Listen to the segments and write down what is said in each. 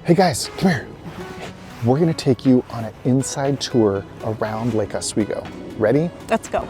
Hey guys, come here. We're gonna take you on an inside tour around Lake Oswego. Ready? Let's go.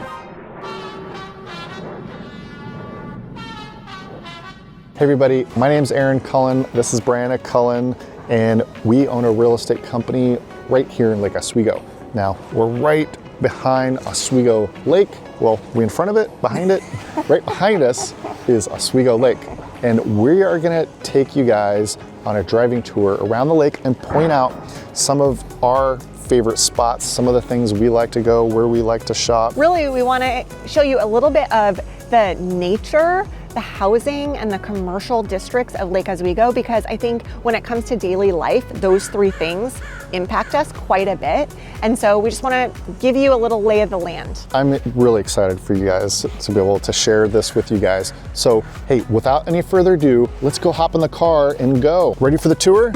Hey everybody, my name's Aaron Cullen. This is Brianna Cullen, and we own a real estate company right here in Lake Oswego. Now, we're right behind Oswego Lake. Well, we're in front of it, behind it. Right behind us is Oswego Lake. And we are gonna take you guys on a driving tour around the lake and point out some of our favorite spots, some of the things we like to go, where we like to shop. Really, we want to show you a little bit of the nature, the housing, and the commercial districts of Lake Oswego, because I think when it comes to daily life, those three things impact us quite a bit. And so we just want to give you a little lay of the land. I'm really excited for you guys to be able to share this with you guys. So, hey, without any further ado, let's go hop in the car and go. Ready for the tour?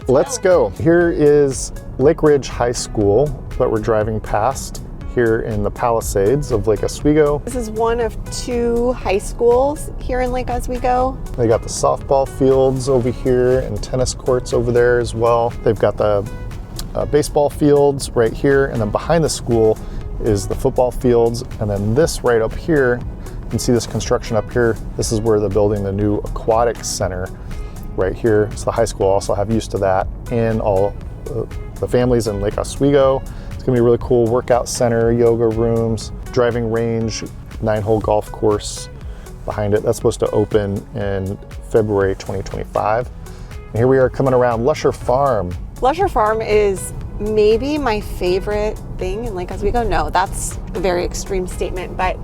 Let's go. Here is Lake Ridge High School that we're driving past here in the Palisades of Lake Oswego. This is one of two high schools here in Lake Oswego. They got the softball fields over here and tennis courts over there as well. They've got the baseball fields right here, and then behind the school is the football fields. And then this right up here, you can see this construction up here. This is where they're building the new aquatic center right here. So the high school also have use to that, and all the families in Lake Oswego. It's gonna be a really cool workout center, yoga rooms, driving range, 9-hole golf course behind it. That's supposed to open in February 2025. And here we are coming around Luscher Farm. Luscher Farm is maybe my favorite thing in Lake Oswego. No, that's a very extreme statement, but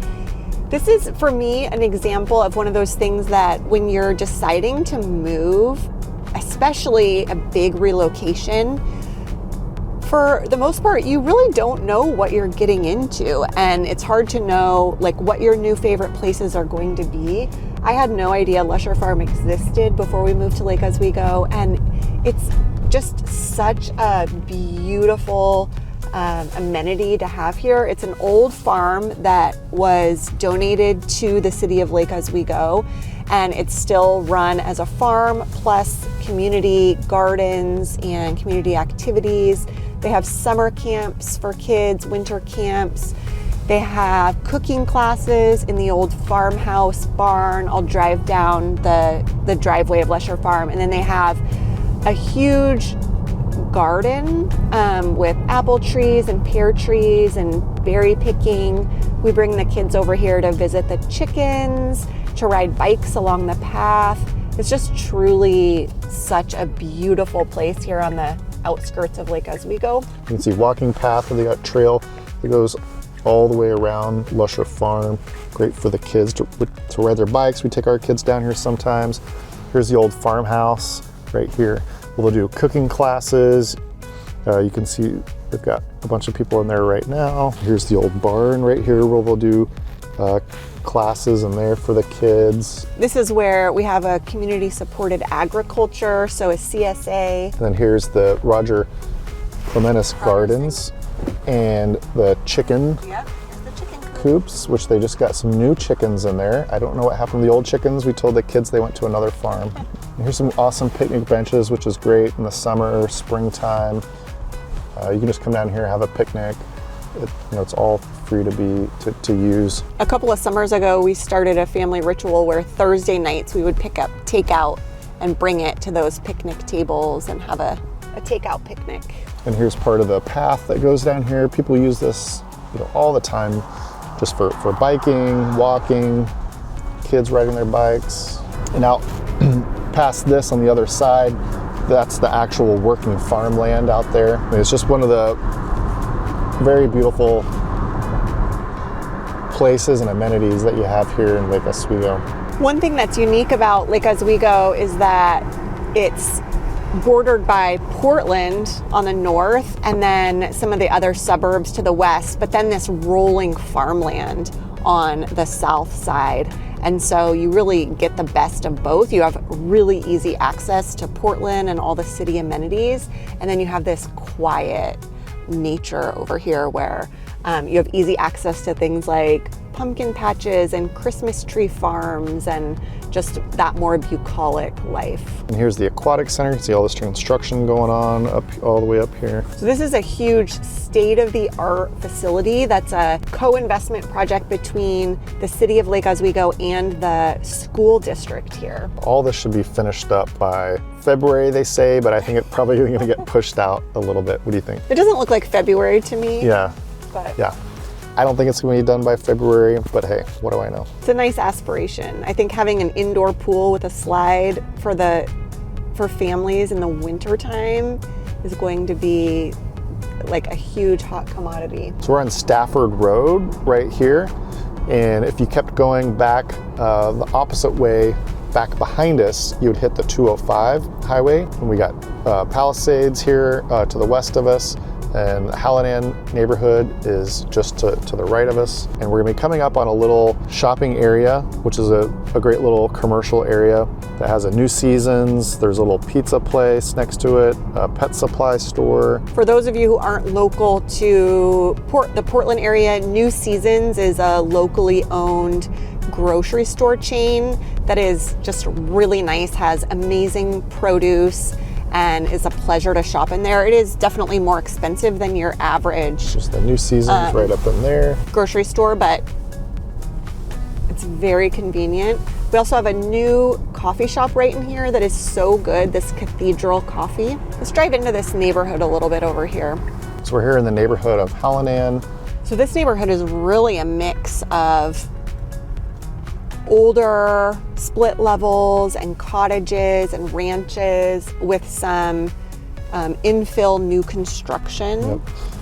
this is, for me, an example of one of those things that when you're deciding to move, especially a big relocation, for the most part, you really don't know what you're getting into, and it's hard to know like what your new favorite places are going to be. I had no idea Luscher Farm existed before we moved to Lake Oswego, and it's just such a beautiful amenity to have here. It's an old farm that was donated to the city of Lake Oswego, and it's still run as a farm plus community gardens and community activities. They have summer camps for kids, winter camps. They have cooking classes in the old farmhouse barn. I'll drive down the driveway of Luscher Farm, and then they have a huge garden with apple trees and pear trees and berry picking. We bring the kids over here to visit the chickens, to ride bikes along the path. It's just truly such a beautiful place here on the outskirts of Lake Oswego. You can see walking path, and they got trail that goes all the way around Luscher Farm. Great for the kids to ride their bikes. We take our kids down here sometimes. Here's the old farmhouse right here. We'll do cooking classes. You can see they've got a bunch of people in there right now. Here's the old barn right here where we'll do classes in there for the kids. This is where we have a community supported agriculture, so a CSA. And then here's the Roger Clementis Gardens and the chicken coops, which they just got some new chickens in there. I don't know what happened to the old chickens. We told the kids they went to another farm. And here's some awesome picnic benches, which is great in the summer, springtime. You can just come down here, have a picnic. It's all free to use. A couple of summers ago, we started a family ritual where Thursday nights we would pick up takeout and bring it to those picnic tables and have a takeout picnic. And here's part of the path that goes down here. People use this all the time just for biking, walking, kids riding their bikes. And out past this on the other side, that's the actual working farmland out there. I mean, it's just one of the very beautiful places and amenities that you have here in Lake Oswego. One thing that's unique about Lake Oswego is that it's bordered by Portland on the north and then some of the other suburbs to the west, but then this rolling farmland on the south side. And so you really get the best of both. You have really easy access to Portland and all the city amenities, and then you have this quiet nature over here where you have easy access to things like pumpkin patches and Christmas tree farms and just that more bucolic life. And here's the aquatic center. You can see all this construction going on up all the way up here. So this is a huge state-of-the-art facility that's a co-investment project between the city of Lake Oswego and the school district here. All this should be finished up by February, they say, but I think it's probably going to get pushed out a little bit. What do you think? It doesn't look like February to me. Yeah. But yeah. I don't think it's going to be done by February, but hey, what do I know? It's a nice aspiration. I think having an indoor pool with a slide for families in the winter time is going to be like a huge hot commodity. So we're on Stafford Road right here, and if you kept going back the opposite way, back behind us, you would hit the 205 highway, and we got Palisades here to the west of us, and the Hallinan neighborhood is just to the right of us. And we're gonna be coming up on a little shopping area, which is a great little commercial area that has a New Seasons. There's a little pizza place next to it, a pet supply store. For those of you who aren't local to the Portland area, New Seasons is a locally owned grocery store chain that is just really nice, has amazing produce, and is a pleasure to shop in there. It is definitely more expensive than your average Just the New Seasons right up in there. grocery store, but it's very convenient. We also have a new coffee shop right in here that is so good, this Cathedral Coffee. Let's drive into this neighborhood a little bit over here. So we're here in the neighborhood of Hallinan. So this neighborhood is really a mix of older split levels and cottages and ranches with some infill new construction. Yep.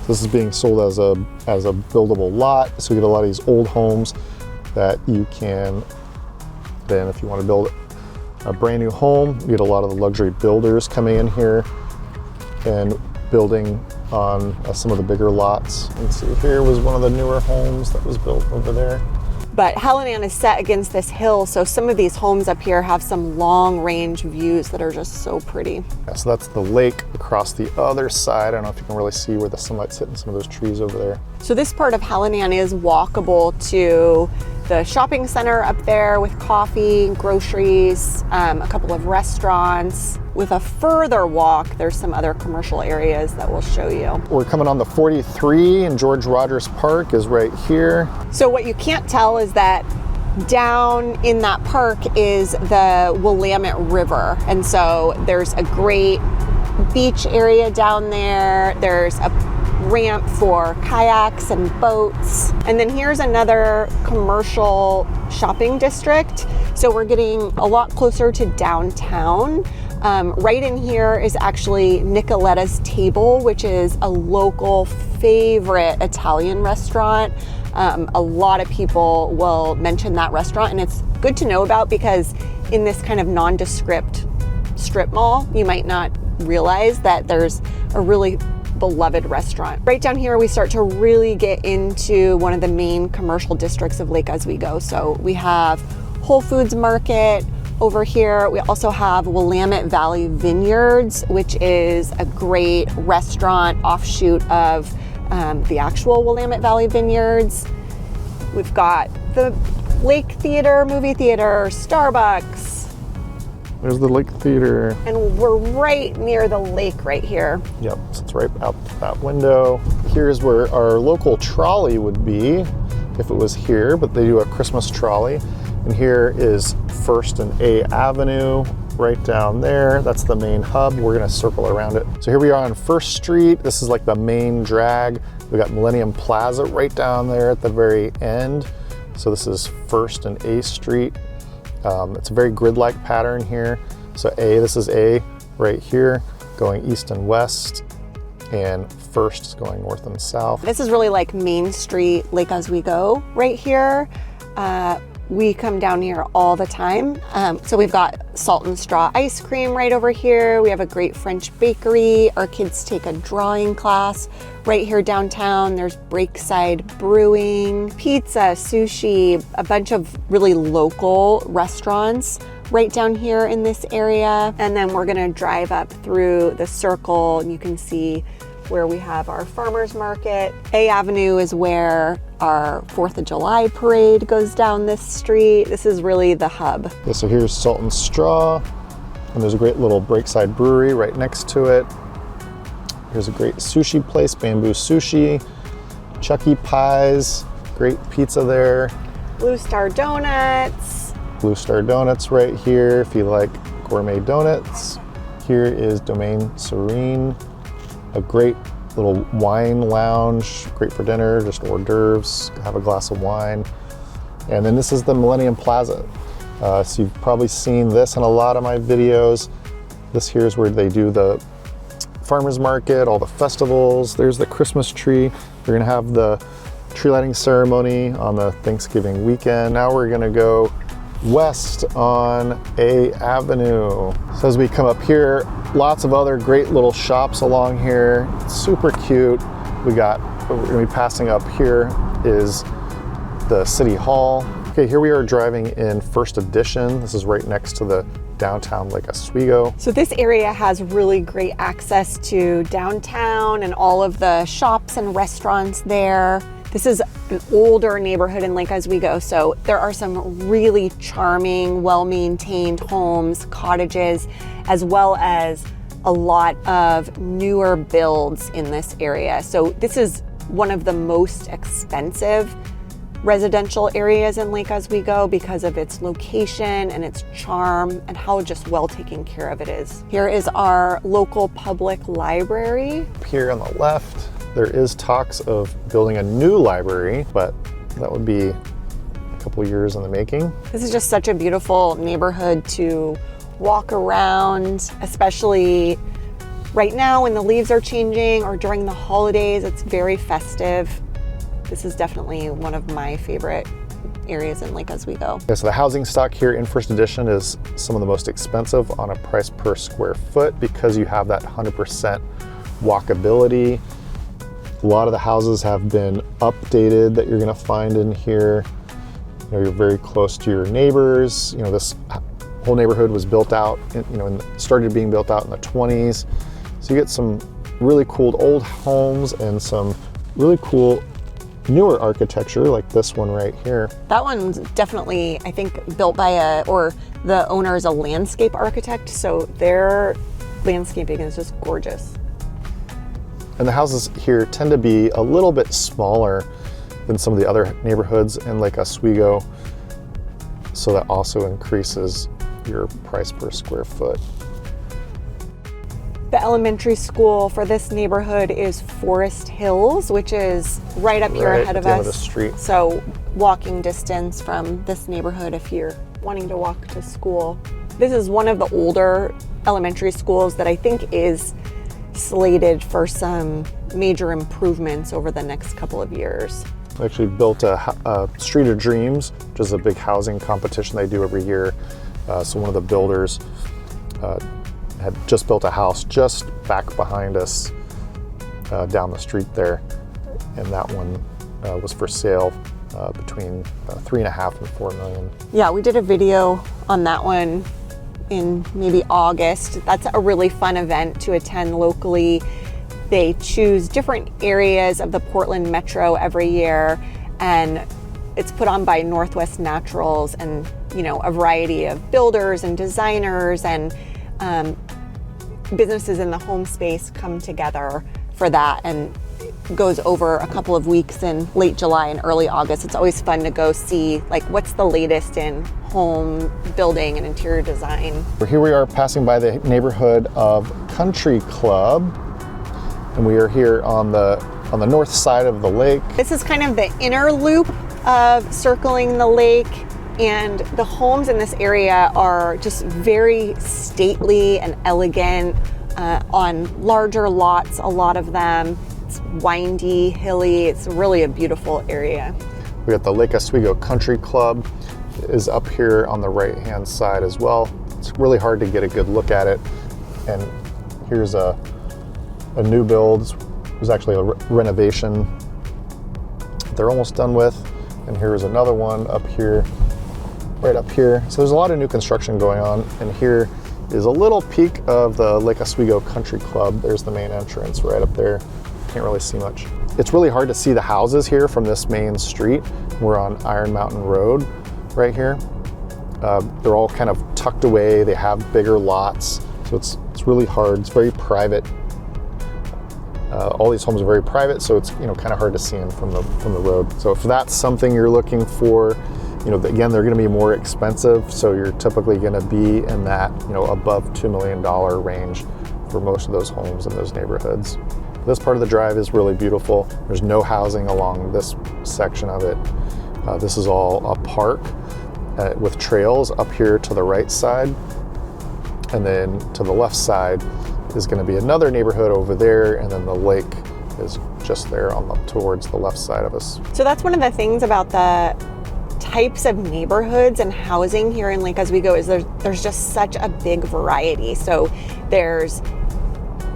This is being sold as a buildable lot. So you get a lot of these old homes that you can then, if you want to build a brand new home, you get a lot of the luxury builders coming in here and building on some of the bigger lots. And see, here was one of the newer homes that was built over there. But Hallinan is set against this hill, so some of these homes up here have some long range views that are just so pretty. Yeah, so that's the lake across the other side. I don't know if you can really see where the sunlight's hitting some of those trees over there. So this part of Hallinan is walkable to the shopping center up there with coffee, groceries, a couple of restaurants. With a further walk, there's some other commercial areas that we'll show you. We're coming on the 43 and George Rogers Park is right here. So what you can't tell is that down in that park is the Willamette River. And so there's a great beach area down there. There's a ramp for kayaks and boats. And then here's another commercial shopping district. So we're getting a lot closer to downtown. Right in here is actually Nicoletta's Table, which is a local favorite Italian restaurant. A lot of people will mention that restaurant, and it's good to know about because in this kind of nondescript strip mall, you might not realize that there's a really beloved restaurant. Right down here, we start to really get into one of the main commercial districts of Lake Oswego. So we have Whole Foods Market over here. We also have Willamette Valley Vineyards, which is a great restaurant offshoot of the actual Willamette Valley Vineyards. We've got the Lake Theater, movie theater, Starbucks. There's the Lake Theater. And we're right near the lake right here. Yep, so it's right out that window. Here's where our local trolley would be if it was here, but they do a Christmas trolley. And here is First and A Avenue right down there. That's the main hub. We're gonna circle around it. So here we are on First Street. This is like the main drag. We got Millennium Plaza right down there at the very end. So this is First and A Street. It's a very grid-like pattern here. So this is A right here, going east and west, and First is going north and south. This is really like Main Street, Lake Oswego right here. We come down here all the time. So we've got Salt and Straw ice cream right over here. We have a great French bakery. Our kids take a drawing class right here downtown. There's Breakside Brewing, pizza, sushi, a bunch of really local restaurants right down here in this area. And then we're gonna drive up through the circle and you can see where we have our farmers market. A Avenue is where our 4th of July parade goes down this street. This is really the hub. Yeah, so here's Salt and Straw, and there's a great little Breakside Brewery right next to it. Here's a great sushi place, Bamboo Sushi, Chucky Pies, great pizza there. Blue Star Donuts. Blue Star Donuts right here if you like gourmet donuts. Here is Domaine Serene, a great little wine lounge, great for dinner, just hors d'oeuvres, have a glass of wine. And then this is the Millennium Plaza. So you've probably seen this in a lot of my videos. This here is where they do the farmers market, all the festivals. There's the Christmas tree. We're gonna have the tree lighting ceremony on the Thanksgiving weekend. Now we're gonna go west on A Avenue. So as we come up here, lots of other great little shops along here. Super cute. We're gonna be passing up here is the City Hall. Okay, here we are driving in First Edition. This is right next to the downtown Lake Oswego. So this area has really great access to downtown and all of the shops and restaurants there. This is an older neighborhood in Lake Oswego, so there are some really charming, well-maintained homes, cottages, as well as a lot of newer builds in this area. So this is one of the most expensive residential areas in Lake Oswego because of its location and its charm and how just well taken care of it is. Here is our local public library. Here on the left, there is talks of building a new library, but that would be a couple years in the making. This is just such a beautiful neighborhood to walk around, especially right now when the leaves are changing or during the holidays. It's very festive. This is definitely one of my favorite areas in Lake Oswego. Okay, so the housing stock here in First Edition is some of the most expensive on a price per square foot because you have that 100% walkability. A lot of the houses have been updated that you're gonna find in here. You know, you're very close to your neighbors. You know, this whole neighborhood was built out, started being built out in the 20s. So you get some really cool old homes and some really cool newer architecture like this one right here. That one's definitely, I think, built by the owner is a landscape architect, so their landscaping is just gorgeous. And the houses here tend to be a little bit smaller than some of the other neighborhoods in Lake Oswego, so that also increases your price per square foot. The elementary school for this neighborhood is Forest Hills, which is right up here ahead of us. At the end of the street. So walking distance from this neighborhood if you're wanting to walk to school. This is one of the older elementary schools that I think is slated for some major improvements over the next couple of years. They actually built a Street of Dreams, which is a big housing competition they do every year. So one of the builders had just built a house just back behind us down the street there, and that one was for sale between 3.5 and 4 million. Yeah, we did a video on that one in maybe August. That's a really fun event to attend locally. They choose different areas of the Portland metro every year, and it's put on by Northwest Naturals, and a variety of builders and designers and businesses in the home space come together for that, and goes over a couple of weeks in late July and early August. It's always fun to go see what's the latest in home building and interior design. Here we are passing by the neighborhood of Country Club, and we are here on the north side of the lake. This is kind of the inner loop of circling the lake. And the homes in this area are just very stately and elegant on larger lots, a lot of them. It's windy, hilly. It's really a beautiful area. We got the Lake Oswego Country Club is up here on the right-hand side as well. It's really hard to get a good look at it. And here's a new build. It was actually a renovation they're almost done with. And here's another one up here. Right up here. So there's a lot of new construction going on, and here is a little peek of the Lake Oswego Country Club. There's the main entrance right up there. Can't really see much. It's really hard to see the houses here from this main street. We're on Iron Mountain Road right here. They're all kind of tucked away. They have bigger lots, so it's really hard. It's very private. All these homes are very private, so it's kind of hard to see them from the road. So if that's something you're looking for, again, they're going to be more expensive. So you're typically going to be in that above $2 million range for most of those homes in those neighborhoods. This part of the drive is really beautiful. There's no housing along this section of it. This is all a park with trails up here to the right side, and then to the left side is going to be another neighborhood over there, and then the lake is just there towards the left side of us. So that's one of the things about the types of neighborhoods and housing here in Lake Oswego is there's just such a big variety. So there's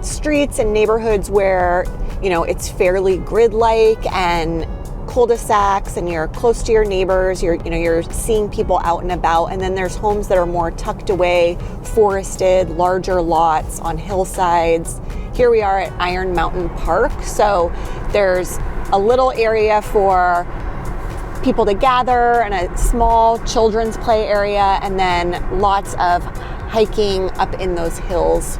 streets and neighborhoods where it's fairly grid-like and cul-de-sacs, and you're close to your neighbors, you're seeing people out and about. And then there's homes that are more tucked away, forested, larger lots on hillsides. Here we are at Iron Mountain Park, so there's a little area for people to gather and a small children's play area, and then lots of hiking up in those hills.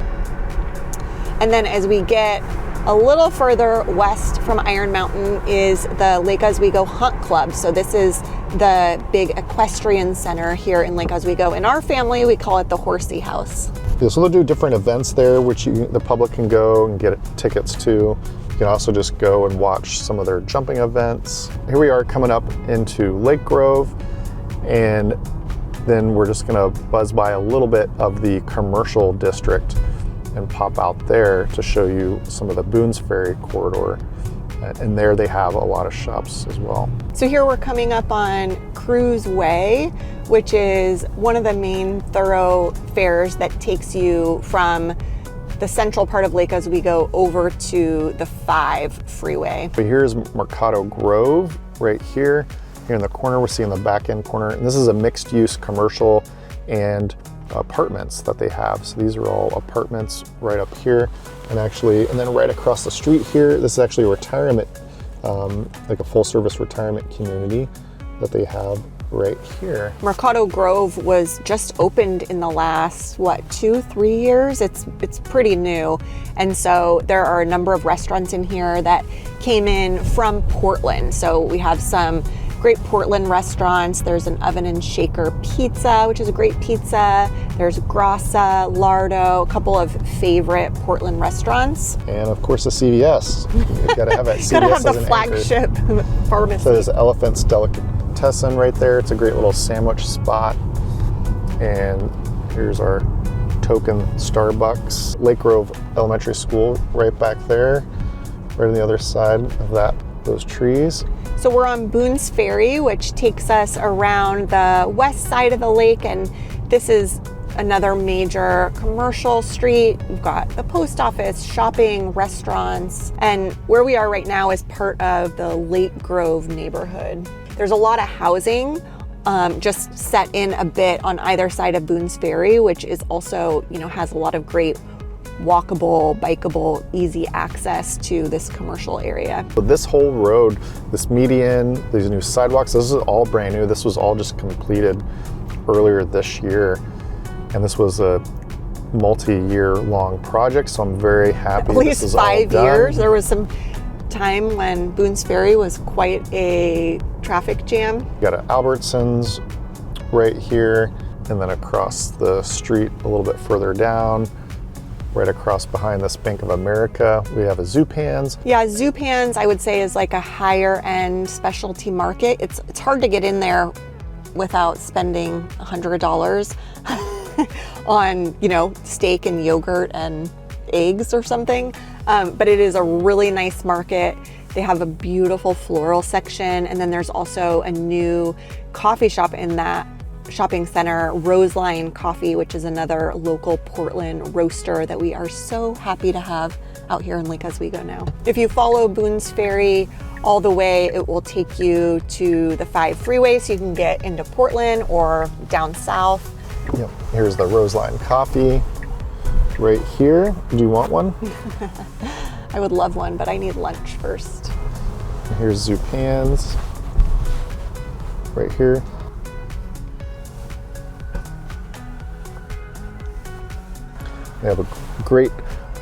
And then as we get a little further west from Iron Mountain is the Lake Oswego Hunt Club. So this is the big equestrian center here in Lake Oswego. In our family, we call it the Horsey House. Yeah, so they'll do different events there, which the public can go and get tickets to. You can also just go and watch some of their jumping events. Here we are coming up into Lake Grove, and then we're just gonna buzz by a little bit of the commercial district and pop out there to show you some of the Boone's Ferry corridor. And there they have a lot of shops as well. So here we're coming up on Cruise Way, which is one of the main thoroughfares that takes you from the central part of Lake Oswego over to the 5 freeway. So here's Mercado Grove right here. Here in the corner, we're seeing the back end corner. And this is a mixed use commercial and apartments that they have. So these are all apartments right up here, and then right across the street here, this is actually a retirement, like a full service retirement community that they have right here. Mercado Grove was just opened in the last, 2-3 years? It's pretty new. And so there are a number of restaurants in here that came in from Portland. So we have some great Portland restaurants. There's an Oven and Shaker Pizza, which is a great pizza. There's Grassa, Lardo, a couple of favorite Portland restaurants. And of course the CVS. You've got to have that CVS. Gotta have the as an flagship pharmacy. So there's Elephant's Delicatessen right there. It's a great little sandwich spot. And here's our token Starbucks. Lake Grove Elementary School right back there, right on the other side of those trees. So we're on Boone's Ferry, which takes us around the west side of the lake, and this is another major commercial street. We've got the post office, shopping, restaurants, and where we are right now is part of the Lake Grove neighborhood. There's a lot of housing just set in a bit on either side of Boone's Ferry, which is also, has a lot of great walkable, bikeable, easy access to this commercial area. So this whole road, this median, these new sidewalks, this is all brand new. This was all just completed earlier this year. And this was a multi-year long project, so I'm very happy. At least 5 years. There was some time when Boone's Ferry was quite a traffic jam. You got an Albertsons right here, and then across the street a little bit further down, right across behind this Bank of America, we have a Zupan's. Yeah, Zupan's I would say is like a higher end specialty market. It's hard to get in there without spending $100 on, steak and yogurt and eggs or something. But it is a really nice market. They have a beautiful floral section, and then there's also a new coffee shop in that shopping center, Roseline Coffee, which is another local Portland roaster that we are so happy to have out here in Lake Oswego now. If you follow Boone's Ferry all the way, it will take you to the 5 freeway, so you can get into Portland or down south. Yep. Here's the Roseline coffee right here. Do you want one? I would love one, but I need lunch first. And here's Zupan's right here. They have a great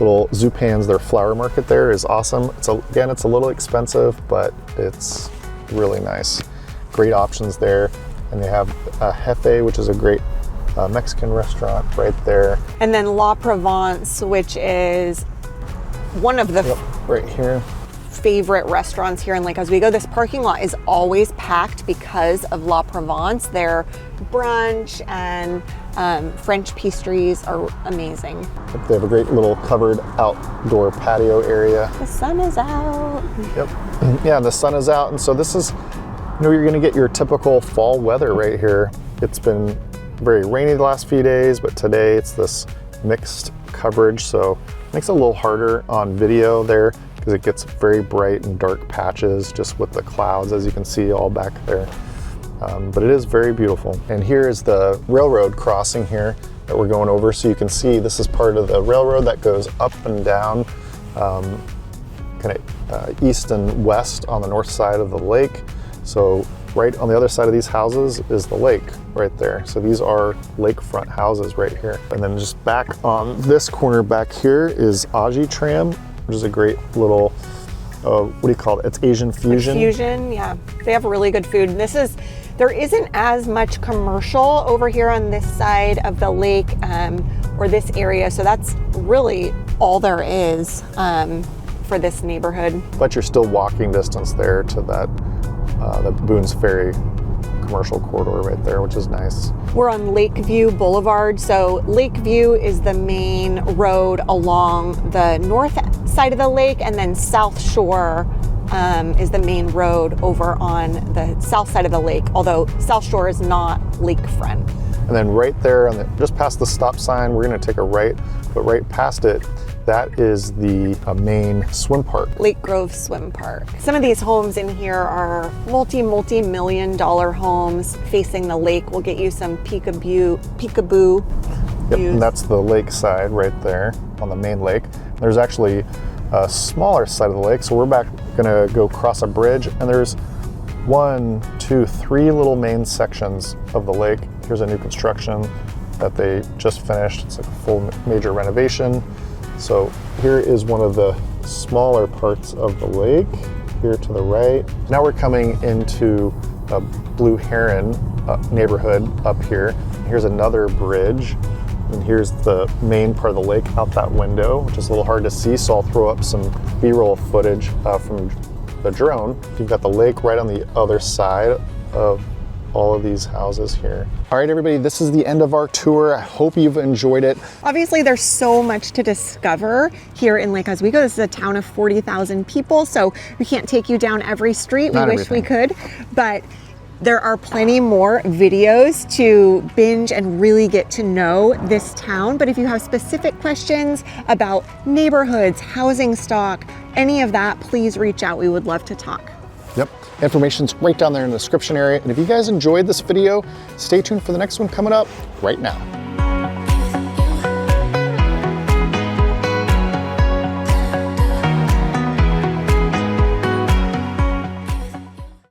little Zupan's. Their flower market there is awesome. Again, it's a little expensive, but it's really nice. Great options there. And they have a Jefe, which is a great Mexican restaurant right there. And then La Provence, which is one of the right here. favorite restaurants here in Lake Oswego. This parking lot is always packed because of La Provence. Their brunch and French pastries are amazing. They have a great little covered outdoor patio area. The sun is out. Yep. Yeah, the sun is out, and so this is, you're going to get your typical fall weather right here. It's been very rainy the last few days, but today it's this mixed coverage, so it makes it a little harder on video there because it gets very bright and dark patches just with the clouds, as you can see all back there. But it is very beautiful. And here is the railroad crossing here that we're going over. So you can see this is part of the railroad that goes up and down kind of east and west on the north side of the lake. So right on the other side of these houses is the lake right there. So these are lakefront houses right here. And then just back on this corner back here is Aji Tram, which is a great little, what do you call it? It's Asian fusion. Fusion, yeah. They have really good food. And there isn't as much commercial over here on this side of the lake or this area. So that's really all there is for this neighborhood. But you're still walking distance there to that, the Boone's Ferry commercial corridor right there, which is nice. We're on Lakeview Boulevard. So Lakeview is the main road along the north side of the lake, and then South Shore is the main road over on the south side of the lake, although South Shore is not lakefront. And then right there, just past the stop sign, we're going to take a right, but right past it, that is the main swim park. Lake Grove Swim Park. Some of these homes in here are multi-million-dollar homes facing the lake. We'll get you some peekaboo Yep, views. and that's the lake side right there on the main lake. There's actually a smaller side of the lake, so we're gonna go cross a bridge, and there's 1, 2, 3 little main sections of the lake. Here's a new construction that they just finished. It's like a full major renovation. So here is one of the smaller parts of the lake here to the right. Now we're coming into a Blue Heron neighborhood up here. Here's another bridge. And here's the main part of the lake out that window, which is a little hard to see, so I'll throw up some B-roll footage from the drone. You've got the lake right on the other side of all of these houses here. All right, everybody, this is the end of our tour. I hope you've enjoyed it. Obviously, there's so much to discover here in Lake Oswego. This is a town of 40,000 people, so we can't take you down every street. We wish we could, but there are plenty more videos to binge and really get to know this town. But if you have specific questions about neighborhoods, housing stock, any of that, please reach out. We would love to talk. Yep, information's right down there in the description area. And if you guys enjoyed this video, stay tuned for the next one coming up right now.